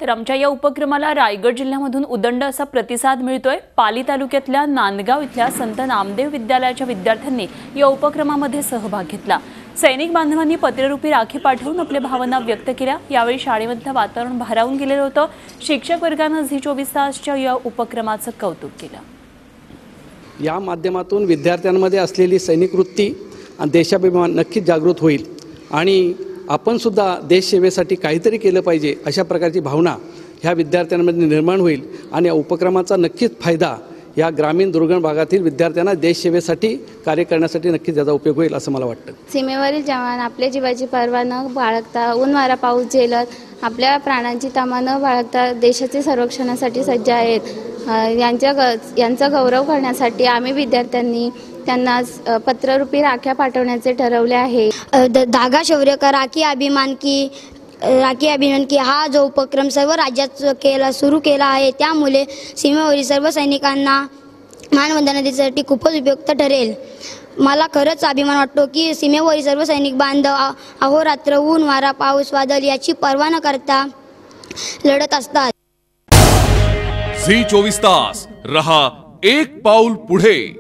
तर आमच्या या उपक्रमाला रायगड जिल्ह्यामधून उदंड असा प्रतिसाद मिळतोय। पाली तालुक्यातल्या नांदगाव इथल्या संत नामदेव विद्यालयाच्या विद्यार्थ्यांनी या उपक्रमामध्ये सहभाग घेतला। सैनिक बांधवांनी पत्ररूपी राखी पाठवून आपल्या भावना व्यक्त केल्या। यावेळी शाळेमधलं वातावरण भारावून गेलेलं होतं। शिक्षक वर्गाने झी 24 तासच्या या उपक्रमाचं कौतुक केलं। या माध्यमातून विद्यार्थ्यांमध्ये असलेली सैनिक वृत्ती आणि देशाभिमान नक्कीच जागृत होईल आणि आपण सुद्धा देश सेवेसाठी काहीतरी केलं पाहिजे अशा प्रकारची भावना ह्या विद्यार्थ्यांमध्ये निर्माण होईल आणि या उपक्रमाचा नक्कीच फायदा या ग्रामीण दुर्गम भागातील विद्यार्थ्यांना देश सेवेसाठी कार्य करण्यासाठी नक्कीच त्याचा उपयोग होईल असं मला वाटतं। सीमेवरील जवान आपल्या जीवाची पर्वा न बाळगता ऊन वारा पाऊस झेलत आपल्या प्राणांची तमा न बाळगता देशाच्या संरक्षणासाठी सज्ज आहेत। यांचा गौरव करण्यासाठी आम्ही विद्यार्थ्यांनी त्यांना पत्ररूपी राख्या पाठवण्याचे ठरवले आहे। धागा शौर्य का राखी अभिमान की हा जो उपक्रम सर्व राज्यात सुरू केला आहे, त्यामुळे सीमेवरील सर्व सैनिकांना मानवंदना देण्यासाठी खूपच उपयुक्त ठरेल। मला खरंच अभिमान वाटतो की सीमेवरील सर्व सैनिक बांधव अहोरात्र ऊन वारा पाऊस वादळ याची पर्वा न करता लढत असतात। झी 24 तास रहा एक पाऊल पुढे।